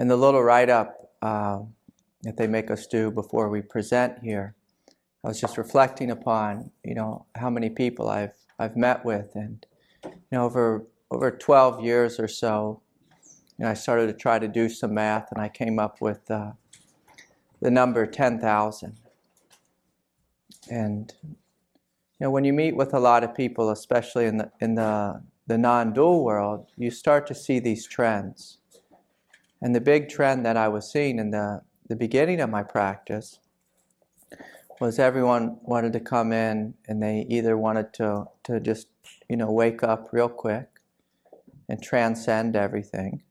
In the little write-up that they make us do before we present here, I was just reflecting upon, how many people I've met with, and over 12 years or so, I started to try to do some math, and I came up with the number 10,000. And when you meet with a lot of people, especially in the non-dual world, you start to see these trends. And the big trend that I was seeing in the beginning of my practice was everyone wanted to come in, and they either wanted to just wake up real quick and transcend everything,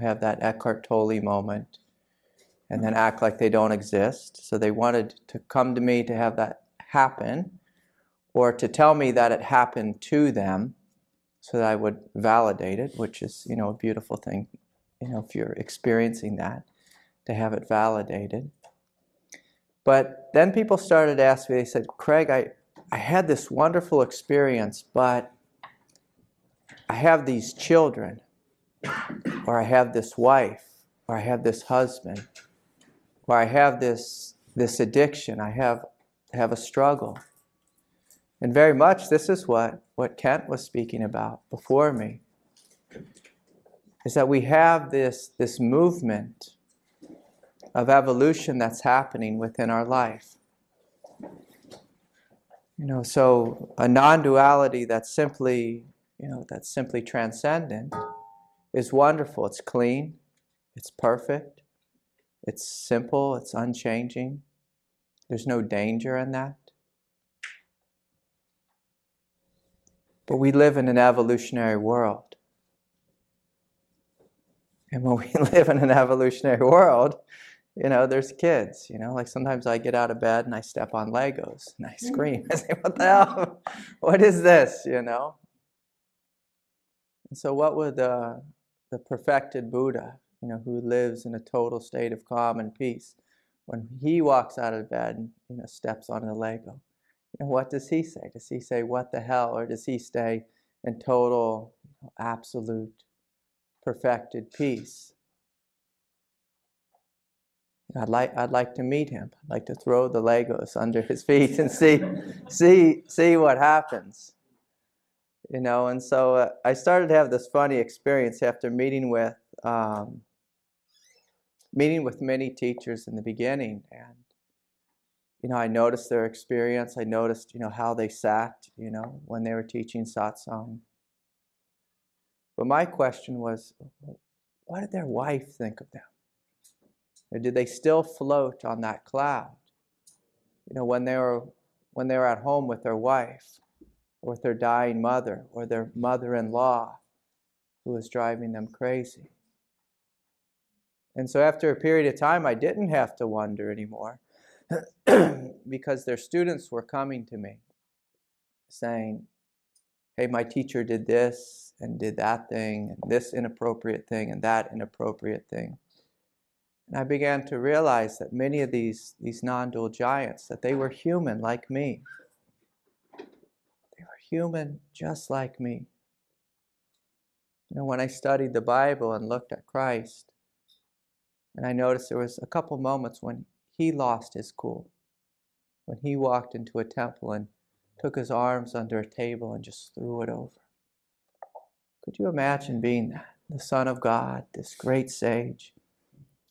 have that Eckhart Tolle moment, and then act like they don't exist. So they wanted to come to me to have that happen, or to tell me that it happened to them so that I would validate it, which is a beautiful thing, if you're experiencing that, to have it validated. But then people started to ask me, they said, Craig, I had this wonderful experience, but I have these children, or I have this wife, or I have this husband, or I have this addiction, I have a struggle. And very much this is what Kent was speaking about before me, is that we have this movement of evolution that's happening within our life. So a non-duality that's simply transcendent is wonderful. It's clean, it's perfect, it's simple, it's unchanging. There's no danger in that. But we live in an evolutionary world. And when we live in an evolutionary world, there's kids, like sometimes I get out of bed and I step on Legos and I scream. I say, what the hell? What is this, And so what would the perfected Buddha, who lives in a total state of calm and peace, when he walks out of bed and, steps on a Lego, what does he say? Does he say, what the hell? Or does he stay in total, absolute, perfected peace? I'd like to meet him. I'd like to throw the Legos under his feet and see what happens. And so I started to have this funny experience after meeting with many teachers in the beginning, and I noticed their experience. I noticed how they sat when they were teaching satsang. But my question was, what did their wife think of them? Or did they still float on that cloud? When they were at home with their wife, or with their dying mother, or their mother-in-law who was driving them crazy. And so after a period of time, I didn't have to wonder anymore, because their students were coming to me saying, hey, my teacher did this and did that thing, and this inappropriate thing and that inappropriate thing. And I began to realize that many of these non-dual giants, that they were human like me. They were human just like me. When I studied the Bible and looked at Christ, and I noticed there was a couple moments when he lost his cool, when he walked into a temple and took his arms under a table and just threw it over. Could you imagine being that? The Son of God, this great sage,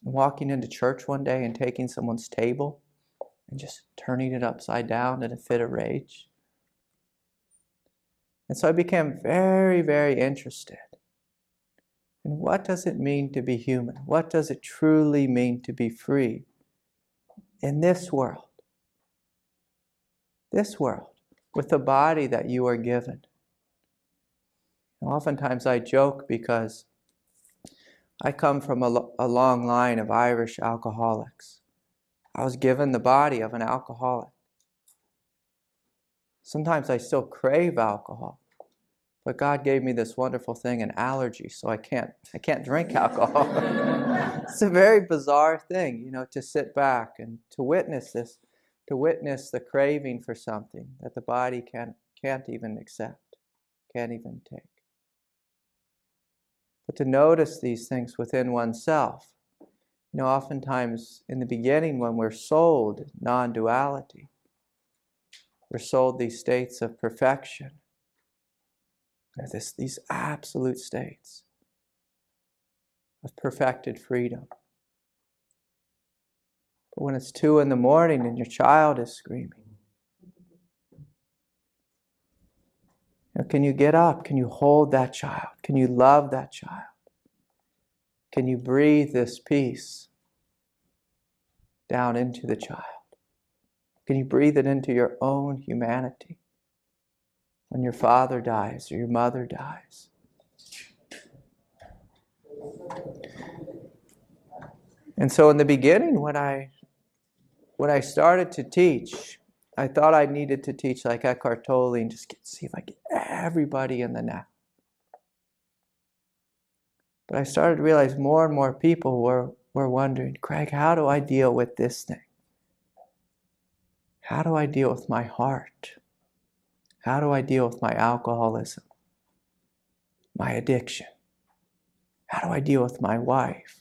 and walking into church one day and taking someone's table and just turning it upside down in a fit of rage? And so I became very, very interested in what does it mean to be human? What does it truly mean to be free in this world? This world, with the body that you are given. And oftentimes I joke because I come from a long line of Irish alcoholics. I was given the body of an alcoholic. Sometimes I still crave alcohol, but God gave me this wonderful thing, an allergy, so I can't drink alcohol. It's a very bizarre thing, to sit back and to witness this, to witness the craving for something that the body can't even accept, can't even take. But to notice these things within oneself Oftentimes in the beginning when we're sold non-duality, we're sold these states of perfection. These absolute states of perfected freedom. But when it's 2 a.m. and your child is screaming, can you get up? Can you hold that child? Can you love that child? Can you breathe this peace down into the child? Can you breathe it into your own humanity when your father dies or your mother dies? And so in the beginning, when I started to teach, I thought I needed to teach like Eckhart Tolle and just see if I get everybody in the now. But I started to realize more and more people were wondering, Craig, how do I deal with this thing? How do I deal with my heart? How do I deal with my alcoholism? My addiction? How do I deal with my wife?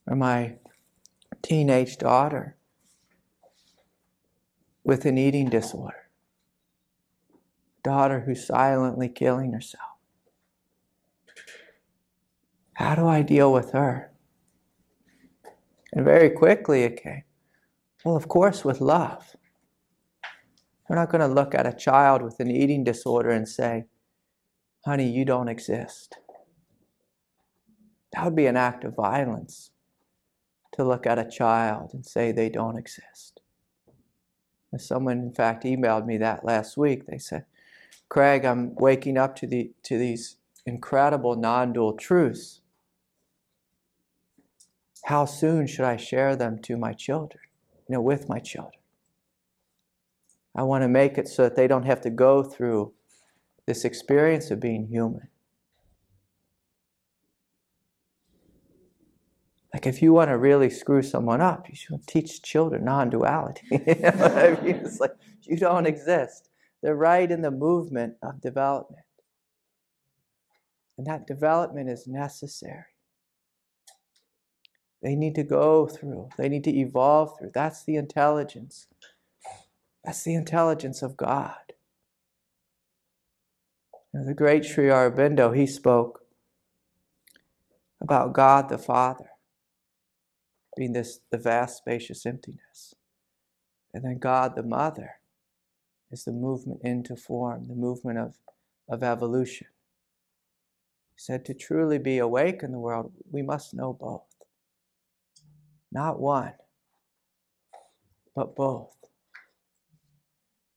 Or my teenage daughter with an eating disorder? Daughter who's silently killing herself. How do I deal with her? And very quickly it came. Well, of course, with love. We're not going to look at a child with an eating disorder and say, honey, you don't exist. That would be an act of violence, to look at a child and say they don't exist. And someone, in fact, emailed me that last week. They said, Craig, I'm waking up to these incredible non-dual truths. How soon should I share them to my children, with my children? I want to make it so that they don't have to go through this experience of being human. Like if you want to really screw someone up, you should teach children non-duality. It's like, you don't exist. They're right in the movement of development. And that development is necessary. They need to go through. They need to evolve through. That's the intelligence. That's the intelligence of God. The great Sri Aurobindo, he spoke about God the Father being the vast, spacious emptiness. And then God the Mother is the movement into form, the movement of evolution. He said, to truly be awake in the world, we must know both. Not one, but both.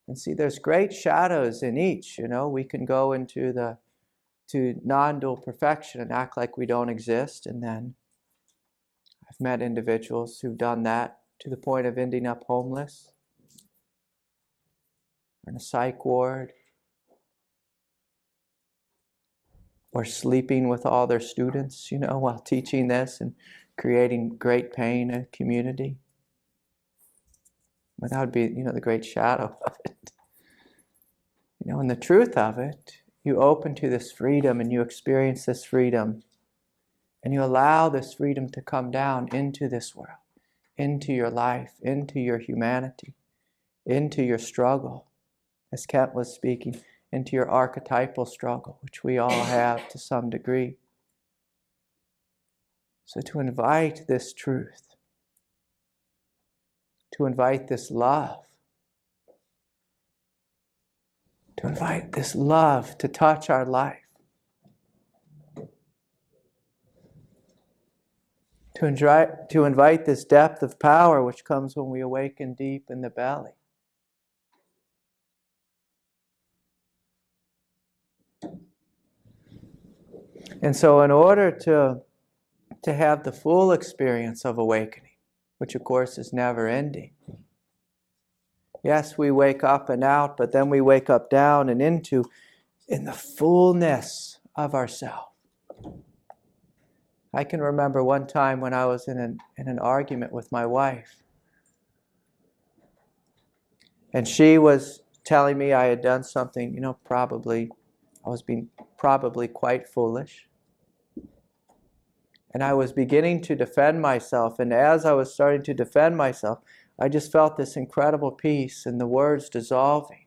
And see, there's great shadows in each. We can go to non-dual perfection and act like we don't exist. And then I've met individuals who've done that to the point of ending up homeless or in a psych ward or sleeping with all their students, while teaching this and creating great pain in a community. But that would be, the great shadow of it. And the truth of it, you open to this freedom and you experience this freedom and you allow this freedom to come down into this world, into your life, into your humanity, into your struggle, as Kent was speaking, into your archetypal struggle, which we all have to some degree. So to invite this truth, to invite this love, to invite this love to touch our life, to invite this depth of power which comes when we awaken deep in the belly. And so in order to have the full experience of awakening, which of course is never ending. Yes, we wake up and out, but then we wake up down and into in the fullness of ourself. I can remember one time when I was in an argument with my wife. And she was telling me I had done something, I was being probably quite foolish. And I was beginning to defend myself. And as I was starting to defend myself, I just felt this incredible peace and the words dissolving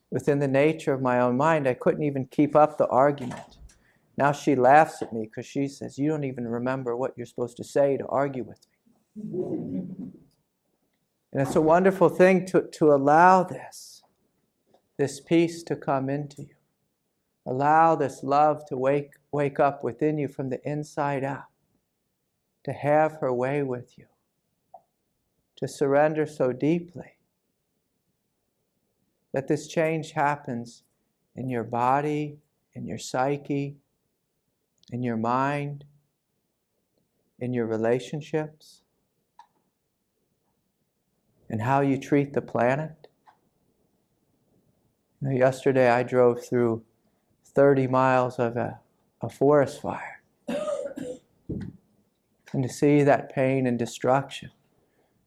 within the nature of my own mind. I couldn't even keep up the argument. Now she laughs at me because she says, you don't even remember what you're supposed to say to argue with me. And it's a wonderful thing to allow this peace to come into you. Allow this love to wake up within you from the inside out, to have her way with you, to surrender so deeply that this change happens in your body, in your psyche, in your mind, in your relationships, and how you treat the planet. You know, yesterday I drove through 30 miles of a forest fire. And to see that pain and destruction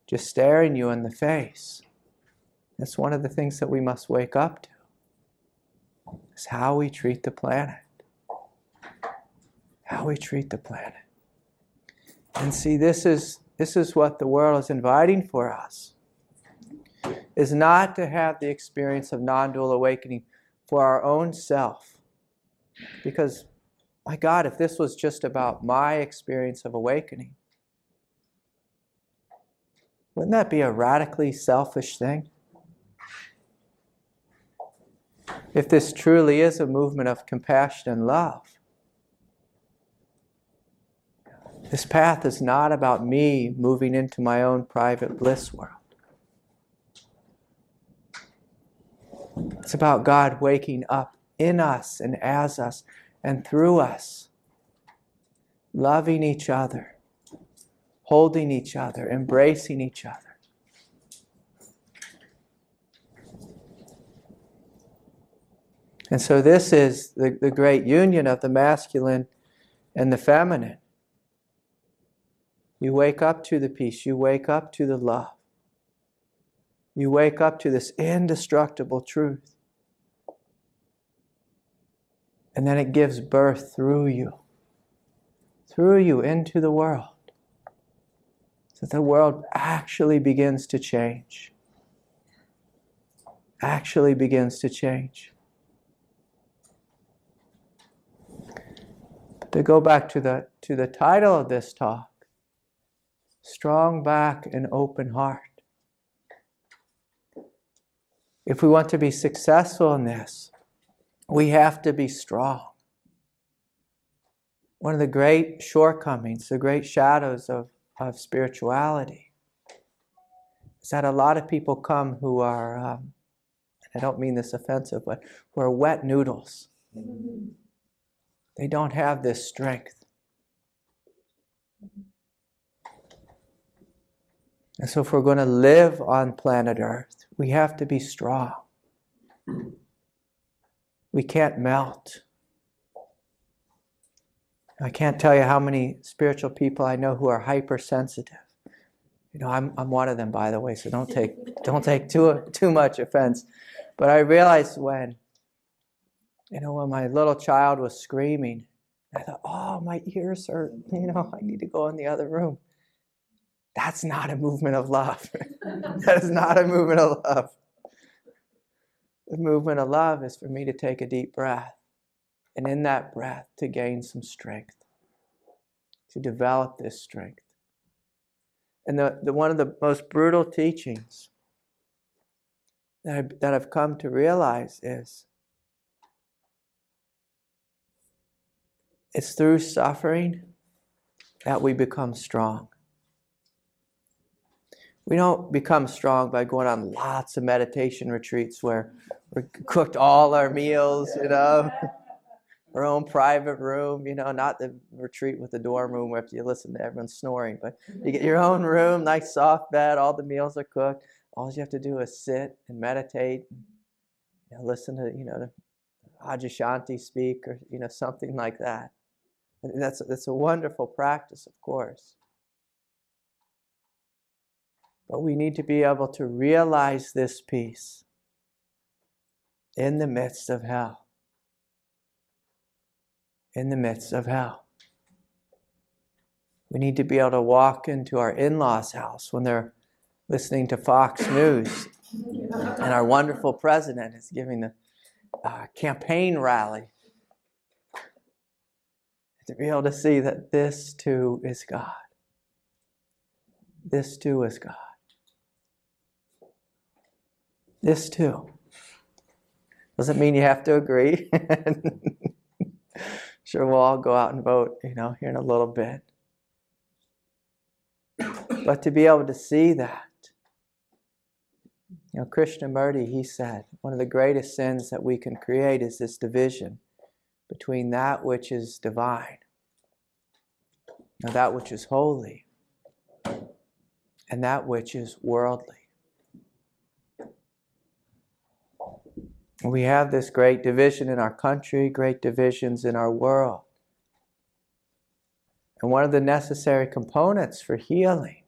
just staring you in the face, that's one of the things that we must wake up to, is how we treat the planet. How we treat the planet. And see, this is what the world is inviting for us, is not to have the experience of non-dual awakening for our own self. Because, my God, if this was just about my experience of awakening, wouldn't that be a radically selfish thing? If this truly is a movement of compassion and love, this path is not about me moving into my own private bliss world. It's about God waking up in us and as us and through us, loving each other, holding each other, embracing each other. And so this is the great union of the masculine and the feminine. You wake up to the peace, you wake up to the love. You wake up to this indestructible truth. And then it gives birth through you into the world. So the world actually begins to change. Actually begins to change. But to go back to the title of this talk, Strong Back and Open Heart. If we want to be successful in this, we have to be strong. One of the great shortcomings, the great shadows of spirituality, is that a lot of people come who are, and I don't mean this offensive, but who are wet noodles. They don't have this strength. And so if we're going to live on planet Earth, we have to be strong. We can't melt. I can't tell you how many spiritual people I know who are hypersensitive. You know, I'm one of them, by the way, so don't take too much offense. But I realized when my little child was screaming, I thought, oh, my ears hurt. I need to go in the other room. That's not a movement of love. That is not a movement of love. The movement of love is for me to take a deep breath, and in that breath to gain some strength, to develop this strength. And the one of the most brutal teachings that I've come to realize is it's through suffering that we become strong. We don't become strong by going on lots of meditation retreats where we cooked all our meals, our own private room, not the retreat with the dorm room where you listen to everyone snoring, but you get your own room, nice soft bed, all the meals are cooked. All you have to do is sit and meditate, listen to, Adyashanti speak or, something like that. And that's a wonderful practice, of course. But we need to be able to realize this peace in the midst of hell. In the midst of hell. We need to be able to walk into our in-laws' house when they're listening to Fox News and our wonderful president is giving the campaign rally. To be able to see that this too is God. This too is God. This too. Doesn't mean you have to agree. Sure, we'll all go out and vote, here in a little bit. But to be able to see that. Krishnamurti, he said, one of the greatest sins that we can create is this division between that which is divine, that which is holy, and that which is worldly. We have this great division in our country, great divisions in our world. And one of the necessary components for healing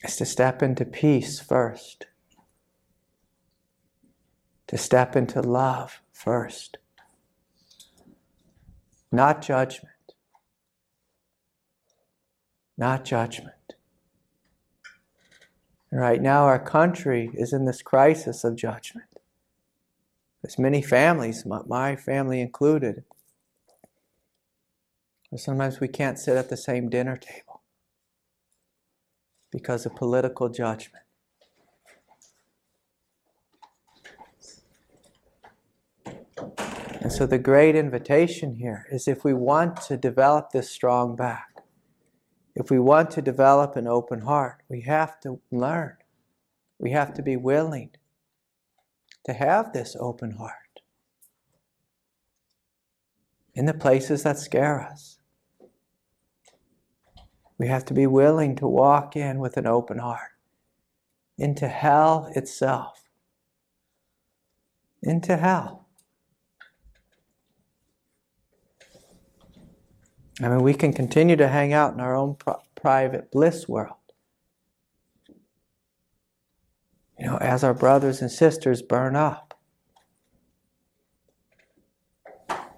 is to step into peace first. To step into love first. Not judgment. Not judgment. And right now our country is in this crisis of judgment. There's many families, my family included. Sometimes we can't sit at the same dinner table because of political judgment. And so the great invitation here is, if we want to develop this strong back, if we want to develop an open heart, we have to learn. We have to be willing to have this open heart in the places that scare us. We have to be willing to walk in with an open heart into hell itself. Into hell. We can continue to hang out in our own private bliss world. As our brothers and sisters burn up.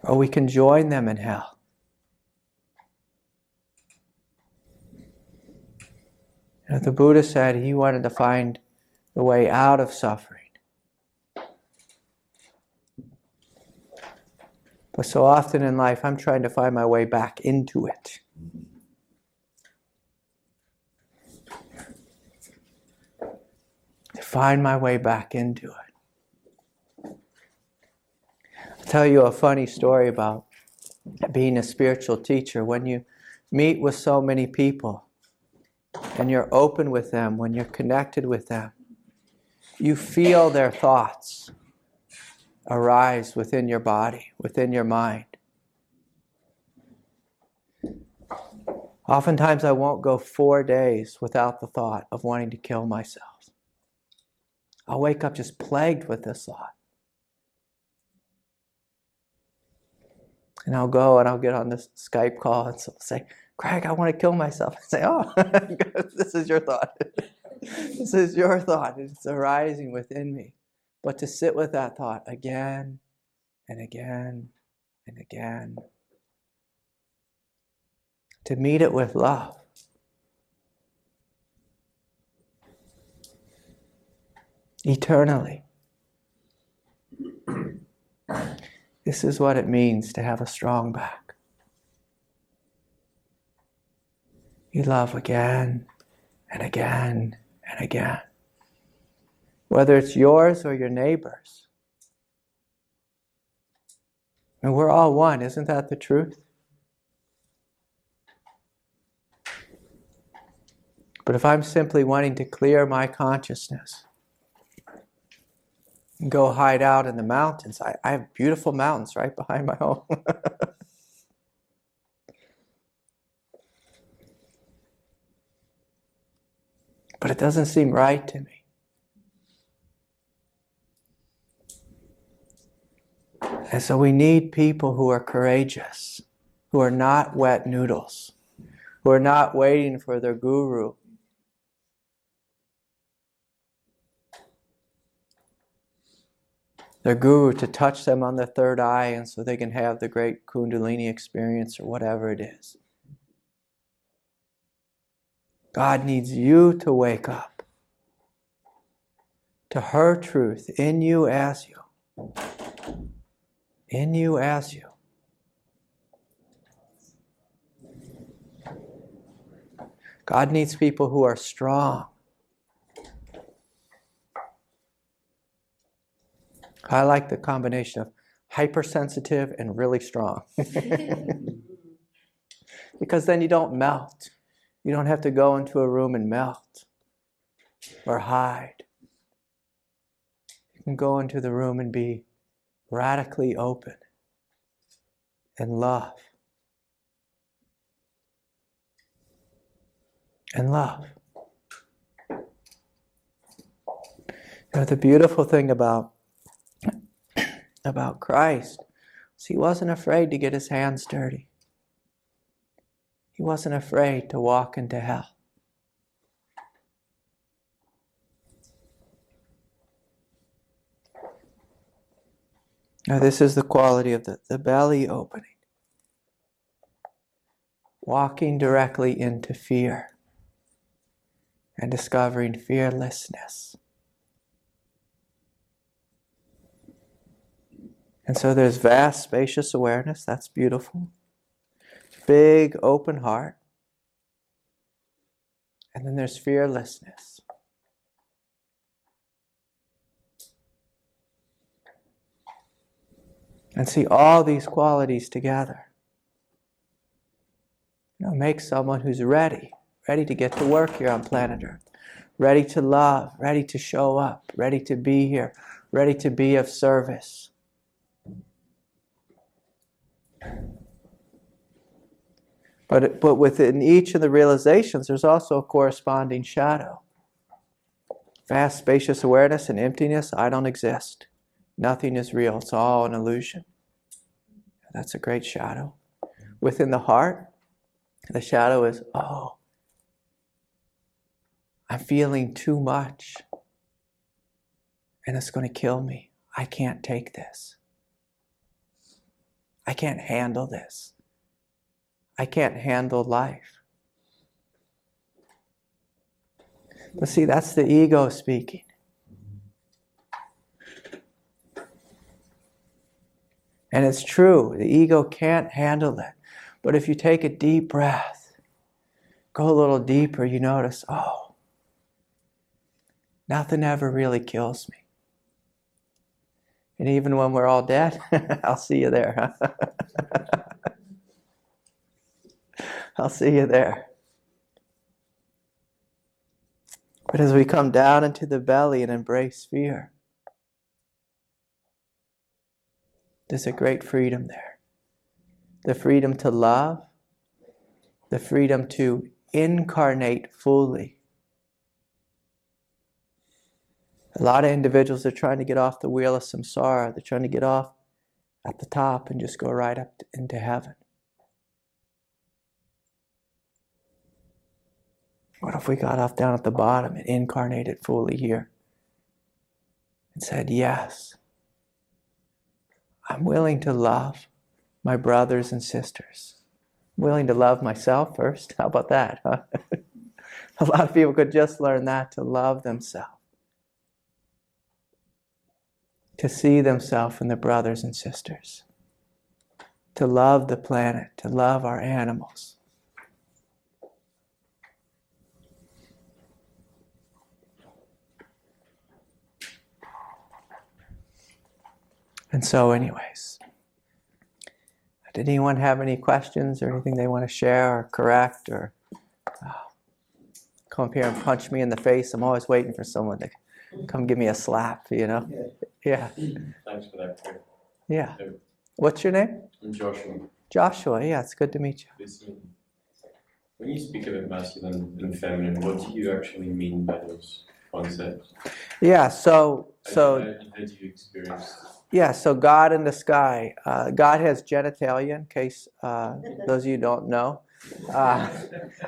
Or we can join them in hell. The Buddha said he wanted to find the way out of suffering. But so often in life, I'm trying to find my way back into it. To find my way back into it. I'll tell you a funny story about being a spiritual teacher. When you meet with so many people, and you're open with them, when you're connected with them, you feel their thoughts arise within your body, within your mind. Oftentimes I won't go 4 days without the thought of wanting to kill myself. I'll wake up just plagued with this thought. And I'll go and I'll get on this Skype call and say, Craig, I want to kill myself. I say, oh, this is your thought. This is your thought. It's arising within me. But to sit with that thought again and again and again. To meet it with love. Eternally. This is what it means to have a strong back. You love again and again and again. Whether it's yours or your neighbor's. And we're all one, isn't that the truth? But if I'm simply wanting to clear my consciousness and go hide out in the mountains, I have beautiful mountains right behind my home. But it doesn't seem right to me. And so we need people who are courageous, who are not wet noodles, who are not waiting for their guru. their guru to touch them on the third eye, and so they can have the great kundalini experience or whatever it is. God needs you to wake up to her truth in you as you. In you as you. God needs people who are strong. I like the combination of hypersensitive and really strong. Because then you don't melt. You don't have to go into a room and melt or hide. You can go into the room and be radically open and love. And love. You know, the beautiful thing about Christ is he wasn't afraid to get his hands dirty. He wasn't afraid to walk into hell. Now this is the quality of the belly opening. Walking directly into fear and discovering fearlessness. And so there's vast, spacious awareness. That's beautiful. Big, open heart. And then there's fearlessness. And see all these qualities together. You know, make someone who's ready to get to work here on planet Earth. Ready to love, ready to show up, ready to be here, ready to be of service. But within each of the realizations, there's also a corresponding shadow. Vast, spacious awareness and emptiness, I don't exist. Nothing is real. It's all an illusion. That's a great shadow. Within the heart, the shadow is, oh, I'm feeling too much. And it's going to kill me. I can't take this. I can't handle this. I can't handle life. But see, that's the ego speaking. And it's true, the ego can't handle it. But if you take a deep breath, go a little deeper, you notice, oh, nothing ever really kills me. And even when we're all dead, I'll see you there. I'll see you there. But as we come down into the belly and embrace fear, there's a great freedom there. The freedom to love, the freedom to incarnate fully. A lot of individuals are trying to get off the wheel of samsara. They're trying to get off at the top and just go right up into heaven. What if we got off down at the bottom and incarnated fully here? And said, yes, I'm willing to love my brothers and sisters. I'm willing to love myself first. How about that? Huh? A lot of people could just learn that, to love themselves. To see themselves in the brothers and sisters. To love the planet, to love our animals. And so anyways, did anyone have any questions or anything they want to share or correct or come up here and punch me in the face? I'm always waiting for someone to come give me a slap, you know? Yeah. Thanks for that. Yeah. What's your name? I'm Joshua. Joshua, yeah, it's good to meet you. When you speak about masculine and feminine, what do you actually mean by those concepts? Yeah, so how do you experience this? Yeah, so God in the sky. God has genitalia, in case those of you don't know. I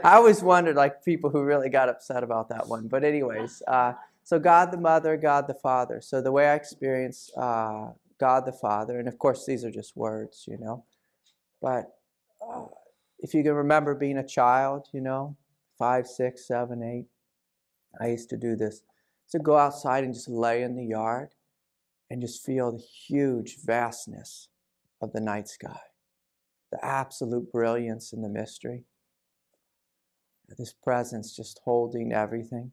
always wondered, like, people who really got upset about that one. But anyways, So God the Mother, God the Father. So the way I experience God the Father, and of course these are just words, you know, but if you can remember being a child, you know, 5, 6, 7, 8, I used to do this. So go outside and just lay in the yard and just feel the huge vastness of the night sky, the absolute brilliance and the mystery. This presence just holding everything.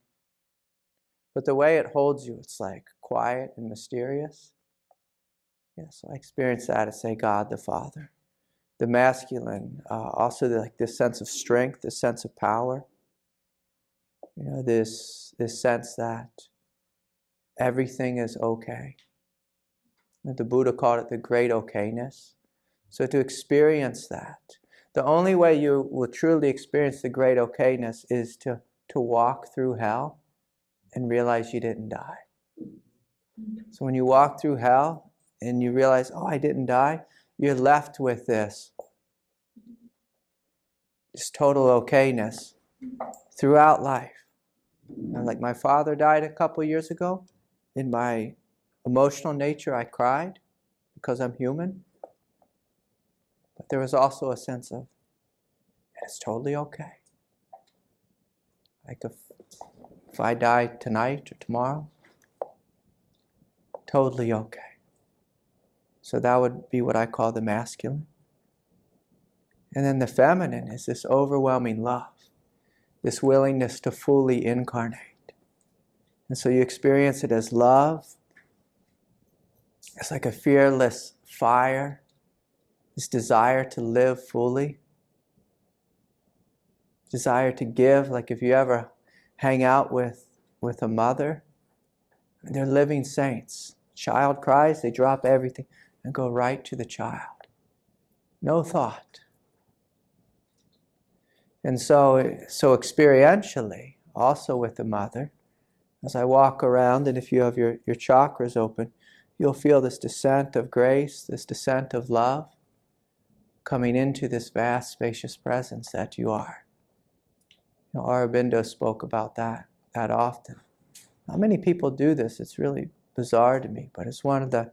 But the way it holds you, it's like quiet and mysterious. Yeah, so I experience that as, say, God the Father. The masculine, also like this sense of strength, this sense of power. You know, this sense that everything is okay. And the Buddha called it the great okayness. So to experience that, the only way you will truly experience the great okayness is to walk through hell and realize you didn't die. So when you walk through hell and you realize, oh, I didn't die, you're left with this total okayness throughout life. And like my father died a couple years ago. In my emotional nature, I cried because I'm human. But there was also a sense of, it's totally okay. Like if I die tonight or tomorrow, totally okay. So that would be what I call the masculine. And then the feminine is this overwhelming love, this willingness to fully incarnate. And so you experience it as love. It's like a fearless fire, this desire to live fully, desire to give. Like if you ever hang out with a mother, they're living saints. Child cries, they drop everything and go right to the child. No thought. And so experientially, also with the mother, as I walk around, and if you have your chakras open, you'll feel this descent of grace, this descent of love, coming into this vast, spacious presence that you are. You know, Aurobindo spoke about that often. Not many people do this. It's really bizarre to me, but it's one of the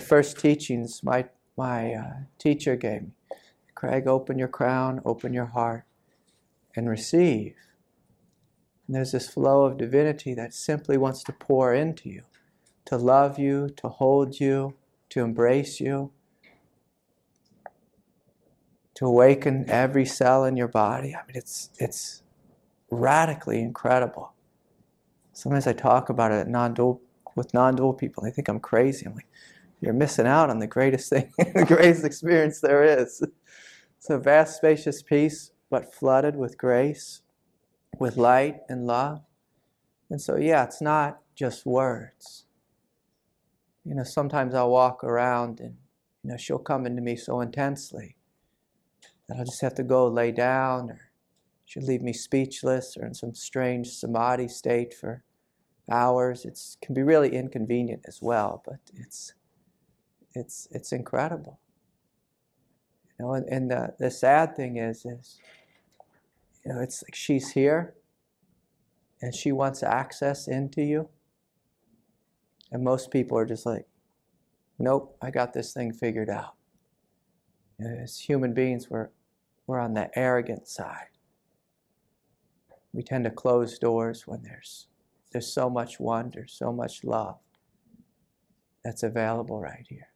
first teachings my teacher gave me. Craig, open your crown, open your heart, and receive. And there's this flow of divinity that simply wants to pour into you, to love you, to hold you, to embrace you, to awaken every cell in your body. I mean, it's radically incredible. Sometimes I talk about it with non-dual people. They think I'm crazy. I'm like, you're missing out on the greatest thing, the greatest experience there is. It's a vast, spacious peace, but flooded with grace, with light and love. And so, yeah, it's not just words. You know, sometimes I'll walk around and, you know, she'll come into me so intensely that I'll just have to go lay down, or she'll leave me speechless or in some strange samadhi state for hours. It can be really inconvenient as well, but it's incredible. You know, and the sad thing is, you know, it's like she's here and she wants access into you. And most people are just like, nope, I got this thing figured out. You know, as human beings, we're on the arrogant side. We tend to close doors when there's so much wonder, so much love that's available right here.